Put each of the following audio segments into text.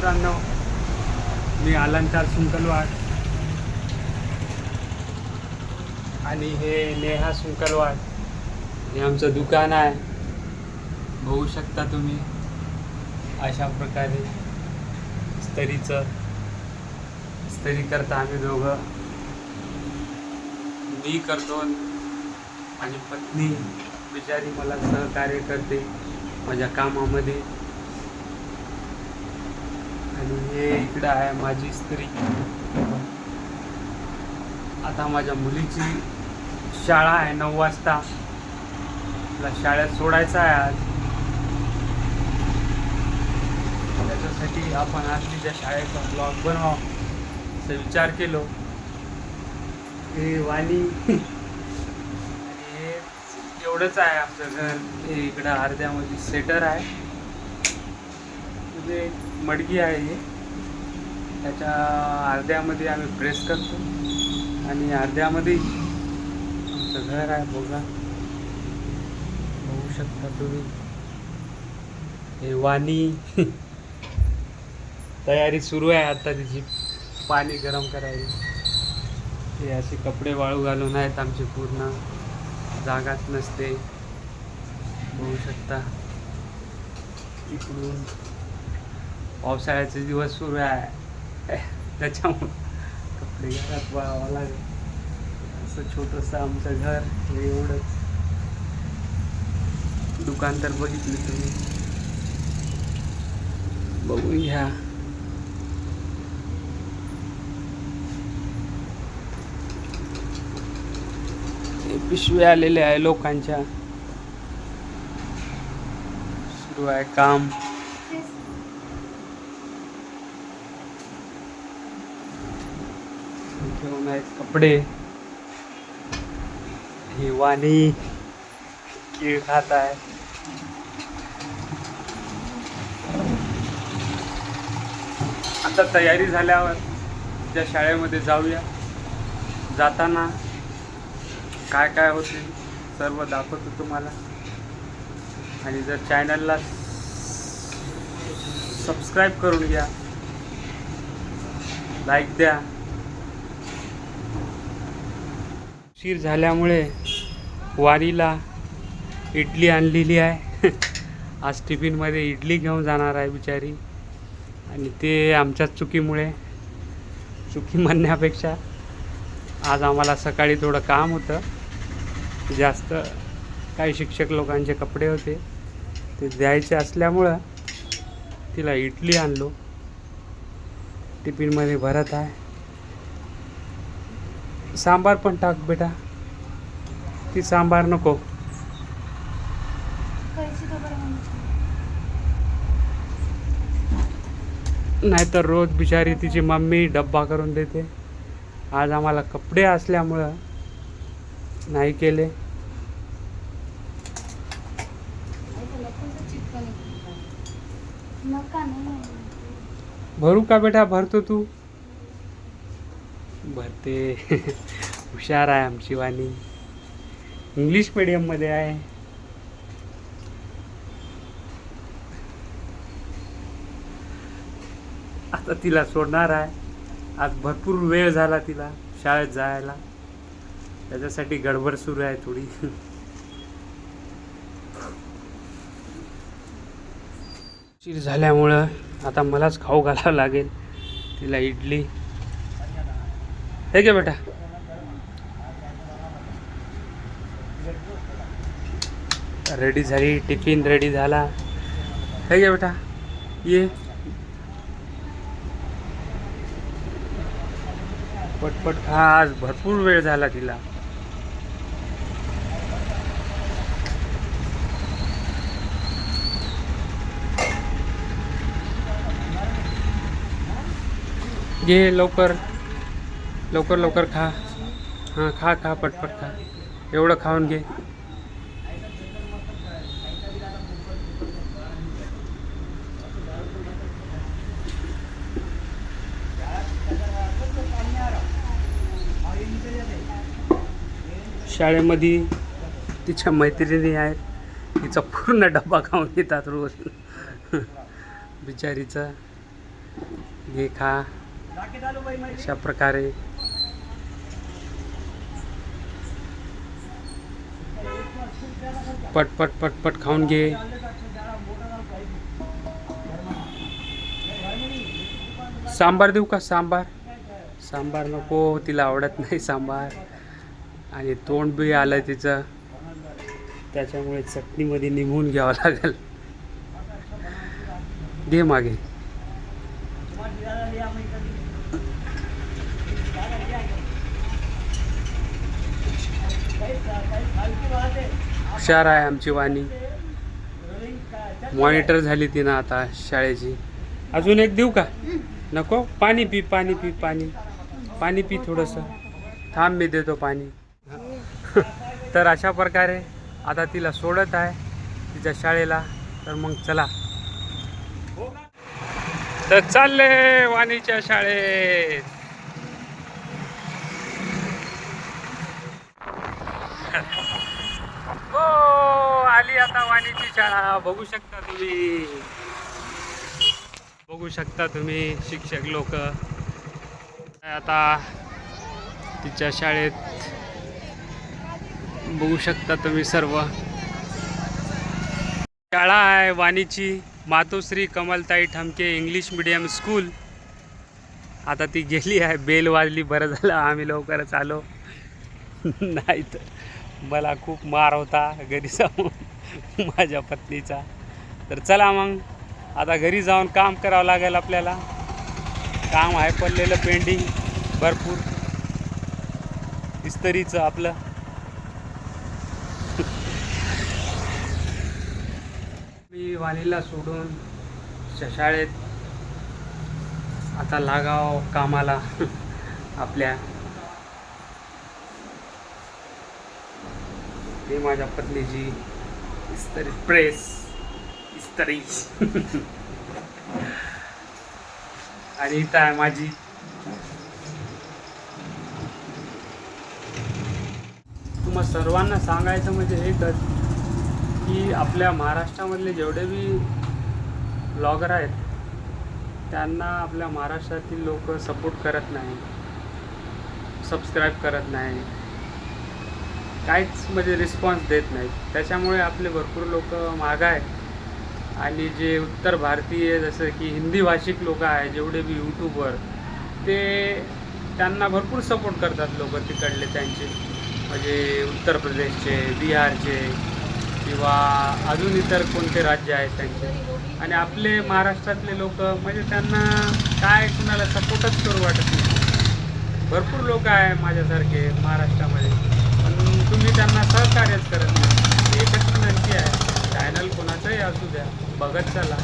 मित्रांनो, मी अलंकार सुंकलवाड आणि हे नेहा सुंकलवाड हे आमचं दुकान आहे. बघू शकता तुम्ही अशा प्रकारे इस्त्री करता आम्ही दोघं. मी करतो, माझी पत्नी बिचारी मला सहकार्य करते माझ्या कामामध्ये. आणि हे इकडं आहे माझी स्त्री. आता माझ्या मुलीची शाळा आहे 9 वाजता. तिला शाळेत सोडायचं आहे आज. त्याच्यासाठी आपण आज तिच्या शाळेचा ब्लॉग बनवावा असं विचार केलो. हे वाणी हे एवढंच आहे आमचं घर. हे इकडं अर्ध्यामध्ये सेटर आहे, म्हणजे मडगी आहे. हे त्याच्या अर्ध्यामध्ये आम्ही प्रेस करतो आणि अर्ध्यामध्ये आमचं घर आहे. बघू शकता तुम्ही. हे वाणी तयारी सुरू आहे आता तिची पाणी गरम करायची. हे असे कपडे वाळू घालून आहेत आमची, पूर्ण जागाच नसते. बघू शकता इकडून पावसाळ्याचे दिवस सुरू आहे त्याच्यामुळे कपडे घरात वाळावं लागेल. असं छोटंसं आमचं घर. हे एवढंच. दुकान तर बघितले तुम्ही, बघून घ्या. हे पिशव्या आलेल्या आहे लोकांच्या. सुरू आहे काम. घेऊन आहेत कपडे. ही वाणी केळ खात आहे. आता तयारी झाल्यावर त्या शाळेमध्ये जाऊया. जाताना काय काय होते सर्व दाखवतो तुम्हाला. आणि जर चॅनलला सबस्क्राईब करून घ्या, लाईक द्या. उशीर झाल्यामुळे वारीला इडली आणलेली आहे. आज टिफिनमध्ये इडली घेऊन जाणार आहे बिचारी. आणि ते आमच्याच चुकीमुळे, चुकी म्हणण्यापेक्षा आज आम्हाला सकाळी थोडं काम होतं जास्त. काही शिक्षक लोकांचे कपडे होते ते द्यायचे असल्यामुळं तिला इडली आणलो. टिफिनमध्ये भरत आहे. सांबार पण टाक बेटा. ती सांबार नको. नाहीतर रोज बिचारी तिची मम्मी डब्बा करून देते. आज आम्हाला कपडे असल्यामुळं नाही केले. भरू का बेटा? भरतो तू. भरते. हुशार आहे आमची वाणी. इंग्लिश मीडियममध्ये आहे. आता तिला सोडणार आहे. आज भरपूर वेळ झाला तिला शाळेत जायला. त्याच्यासाठी गडबड सुरू आहे थोडी. उशीर झाल्यामुळं आता मलाच खाऊ घालावं लागेल तिला इडली. हे घे बेटा. रेडी झाली, टिफिन रेडी झाला. हे घे बेटा, ये. पटपट खा. आज भरपूर वेळ झाला तिला. घे लवकर लवकर लवकर खा. हां खा खा, पटपट खा. एवढं खाऊन घे. शाळेमध्ये तिच्या मैत्रिणी आहेत. तिचा पूर्ण डब्बा खाऊन येतात रोज बिचारीचा. घे खा अशा प्रकारे. पटपट पटपट खाऊन घे. सांबार देऊ का? सांबार सांबार नको, तिला आवडत नाही सांबार. आणि तोंड बी आलं तिचं, त्याच्यामुळे चटणीमध्ये निघून घ्यावं लागेल. घे मागे. हुशार आहे आमची वाणी. मॉनिटर झाली तिनं आता शाळेची. अजून एक देऊ का? नको, पाणी पी पाणी पी पाणी पाणी पी थोडंसं. थांब, मी देतो पाणी. तर अशा प्रकारे आता तिला सोडत आहे तिच्या शाळेला. तर मग चला, तर चालले वाणीच्या शाळेत. हो, आली आता वाणीची शाळा. बघू शकता तुम्ही, बघू शकता तुम्ही शिक्षक लोक आता तिच्या शाळेत. बघू शकता तुम्ही सर्व. शाळा आहे वाणीची, मातोश्री Kamaltai Thamke English medium school. आता ती गेली आहे. बेल वाजली, बरं झालं आम्ही लवकरच आलो. नाही तर मला खूप मार होता घरी जाऊन माझ्या पत्नीचा. तर चला मग आता घरी जाऊन काम करावं लागेल आपल्याला. काम आहे पडलेलं पेंडिंग भरपूर इस्त्रीचं आपलं. मी वाणीला सोडून शाळेत आता लागाव कामाला आपल्या. ही माझ्या पत्नीची इस्त्री प्रेस इस्त्री. आणि इथं आहे माझी. तुम्हा सर्वांना सांगायचं म्हणजे एकच, की आपल्या महाराष्ट्रामधले जेवढे बी ब्लॉगर आहेत त्यांना आपल्या महाराष्ट्रातील लोक सपोर्ट करत नाही, सबस्क्राईब करत नाही, काहीच म्हणजे रिस्पॉन्स देत नाहीत. त्याच्यामुळे आपले भरपूर लोक मागं आहेत. आणि जे उत्तर भारतीय जसं की हिंदी भाषिक लोक आहे जेवढे बी यूट्यूबवर, ते त्यांना भरपूर सपोर्ट करतात लोक तिकडले. त्यांचे म्हणजे उत्तर प्रदेशचे, बिहारचे किंवा अजून इतर कोणते राज्य आहेत त्यांचे. आणि आपले महाराष्ट्रातले लोक म्हणजे त्यांना काय कुणाला सपोर्टच करू वाटत नाही. भरपूर लोक आहे माझ्यासारखे महाराष्ट्रामध्ये, पण तुम्ही त्यांना सहकार्यच करत नाही. एकच विनंती आहे, चॅनल कोणाचंही असू द्या, बघत चला.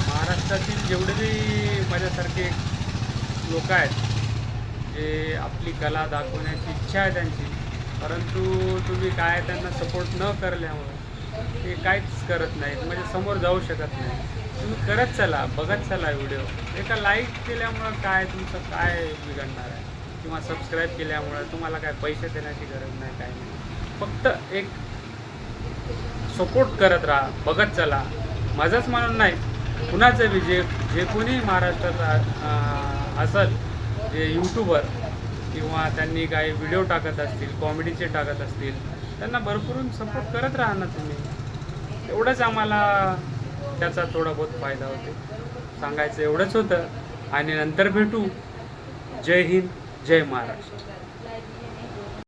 महाराष्ट्रातील जेवढे बी माझ्यासारखे लोक आहेत जे आपली कला दाखवण्याची इच्छा आहे त्यांची, परंतु तुम्ही काय त्यांना सपोर्ट न करल्यामुळे ते काहीच करत नाहीत, म्हणजे समोर जाऊ शकत नाही. तुम्ही करत चला, बघत चला व्हिडिओ. एका लाईक केल्यामुळं काय तुमचं काय बिघडणार आहे, किंवा सबस्क्राईब केल्यामुळं तुम्हाला काय पैसे देण्याची गरज नाही, काय नाही. फक्त एक सपोर्ट करत राहा, बघत चला. माझंच म्हणून नाही, कुणाचं बी जे कोणी महाराष्ट्रात असेल जे यूट्यूबर किंवा त्यांनी काही व्हिडिओ टाकत असतील, कॉमेडीचे टाकत असतील, त्यांना भरपूर सपोर्ट करत राहा ना तुम्ही. एवढंच आम्हाला त्याचा थोडा बहुत फायदा होतो. सांगायचं एवढंच होतं. आणि नंतर भेटू. जय हिंद, जय महाराष्ट्र.